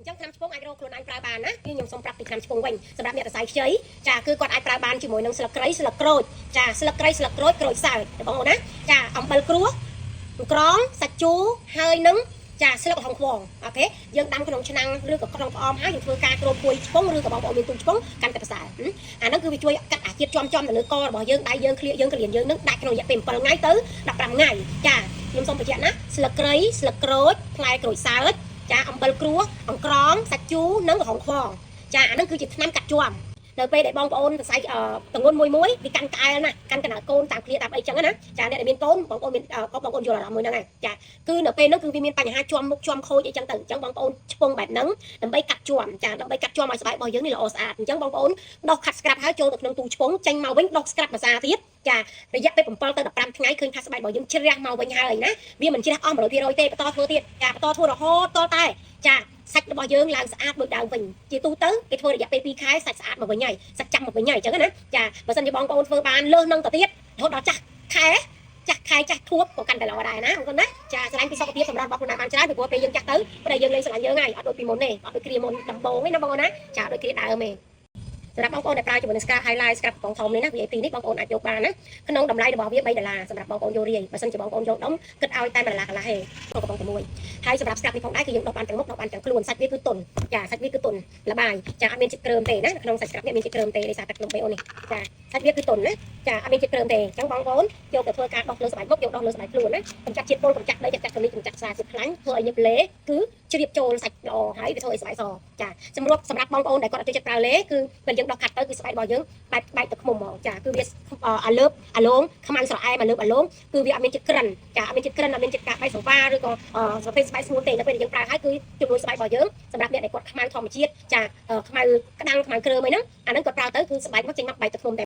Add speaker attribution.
Speaker 1: Trong năm chục ai rôខ្លួនឯងប្រើបានណាគឺខ្ញុំសូមប្រាប់ពីឆ្នាំជពងវិញសម្រាប់អ្នកសរសៃខ្ចីចាគឺគាត់អាចប្រើបានជាមួយនឹងស្លឹកគ្រៃស្លឹកក្រូចចាស្លឹកគ្រៃស្លឹកក្រូចក្រូចសើចបងប្អូនណាចាអំបិលគ្រួក្រងសាច់ជូរហើយនឹងចាស្លឹកហុងខ្វងអូខេយើងដាំក្នុងឆ្នាំងឬក៏ក្នុងផ្អមហើយយើងធ្វើការគ្របពួយឆ្ពងឬក៏បងប្អូនមានទូឆ្ពងកាន់តែប្រសើរអាហ្នឹងគឺវាជួយកាត់អាជាតិចំចំទៅលើករបស់យើងដៃយើងក្លៀកយើងក្លៀនយើងនឹងដាច់ក្នុងរយៈពេល7ថ្ងៃទៅ15ថ្ងៃចាខ្ញុំសូមបញ្ជាក់ណាស្លឹកគ្រៃស្លឹកក្រូចផ្លែក្រូចសើចចាអំបិលគ្រួអង្ក្រងសាច់ជូរនិងកំហុងខ្វងចាអាហ្នឹងគឺជាថ្នាំកាត់ជាំនៅពេលដែលបងប្អូនសរសៃតងន់មួយវាកាន់ក្អែលណាកាន់កណ្ដាលកូនតាមគ្នាតាមអីចឹងណាចាអ្នកដែលមានកូនបងប្អូនមានបងប្អូនយល់អារម្មណ៍មួយហ្នឹងហើយចាគឺនៅពេលហ្នឹងគឺវាមានបញ្ហាជាំមុខជាំខូចអីចឹងទៅអញ្ចឹងបងប្អូនឆ្ពងបែបហ្នឹងដើម្បីកាត់ជាំចាដើម្បីកាត់ជាំឲ្យស្បែករបស់យើងនេះល្អស្អាតអញ្ចឹងបងប្អូនដោះខាត់ស្ក្រាប់ហើយចូលទៅក្នុងទូឆ្ពងចេញមកវិញដោះស្ក្រាប់ភាសាទៀតចារយៈពេល7ទៅ15ថ្ងៃឃើញថាស្បែករបស់យើងជ្រះមកវិញហើយណាវាមិនជ្រះអស់ 100% ទេបន្តធ្វើទៀតចាបន្តធ្វើរហូតតតែចាសាច់របស់យើងឡើងស្អាតដូចដើមវិញជាទូទៅគេធ្វើរយៈពេល2ខែសាច់ស្អាតមកវិញហើយសាច់ចាំមកវិញហើយអញ្ចឹងណាចាបើសិនជាបងប្អូនធ្វើបានលើសនឹងទៅទៀតរហូតដល់ចាស់ខែចាស់ធួបក៏កាន់តែល្អដែរណាបងប្អូនណាចាស្រឡាញ់ពីសុខភាពសម្រាប់បងប្អូនបានច្រើនពីព្រោះពេលយើងចាស់ទៅតែយើងលេងស្រឡាញ់យើងហើយអត់ដូចពីមុនទេអត់ដូចគ្រាមុនដំបូងទេណាបងប្អូនណាចាដូចគ្រាដើមទេសម្រាប់បងប្អូនដែលប្រើជាមួយនឹង Scrap Highlight Scrap កំប៉ុងធំនេះណា VIP នេះបងប្អូនអាចយកបានណាក្នុងតម្លៃរបស់វា$3សម្រាប់បងប្អូនយករាយបើសិនជាបងប្អូនយកដុំគិតឲ្យតែ$1កន្លះទេក្នុងកំប៉ុងតែមួយហើយសម្រាប់ Scrap នេះផងដែរគឺយើងដុសបានទាំងមុខដុសបានទាំងខ្លួនសាច់វាគឺទន់ចាសាច់វាគឺទន់ល្បាយចាអត់មានជាតិគ្រើមទេណាក្នុងសាច់ Scrap នេះមានជាតិគ្រើមទេដោយសារតែក្នុងBOនេះចាសាច់វាគឺទន់ណាចាអត់មានជាតិគ្រើមទេអញ្ចឹងបងប្អូនយកទៅធ្វើការដុសលើស្បែកមុខយកដុសលើស្បែកខ្លួនណាកម្ចាត់ជាតិពុលកម្ចាត់ដីកម្ចាត់កម្ចាត់ខ្សែជាតិខ្លាញ់ធ្វើឲ្យញឹកលេគឺជ្រាបចូលសាច់ល្អហើយវាធ្វើឲ្យស្បែកសចាសម្រាប់បងប្អូនដែលគាត់អត់ចូលចិត្តប្រើលេគឺពេលយើងដុសខាត់ទៅគឺស្បែករបស់យើងបែកទៅខ្មុំហ្មងចាគឺវាអាលើបអាឡងខ្មៅស្រអែមអាលើបអាឡងគឺវាអត់មានជាតិក្រិនចាអត់មានជាតិក្រិនអត់មានជាតិកាបែកសង្វារឬក៏ប្រភេទស្បែកស្ងួនទេដល់ពេលយើងប្រើហើយគឺជំនួយស្បែករបស់យើងសម្រាប់អ្នកដែលគាត់ខ្មៅធម្មជាតិចាខ្មៅក្តាំងខ្មៅគ្រើមអីហ្នឹងអាហ្នឹងគាត់ប្រើទៅគឺស្បែកមកចេញមកបែកទៅខ្មុំតែ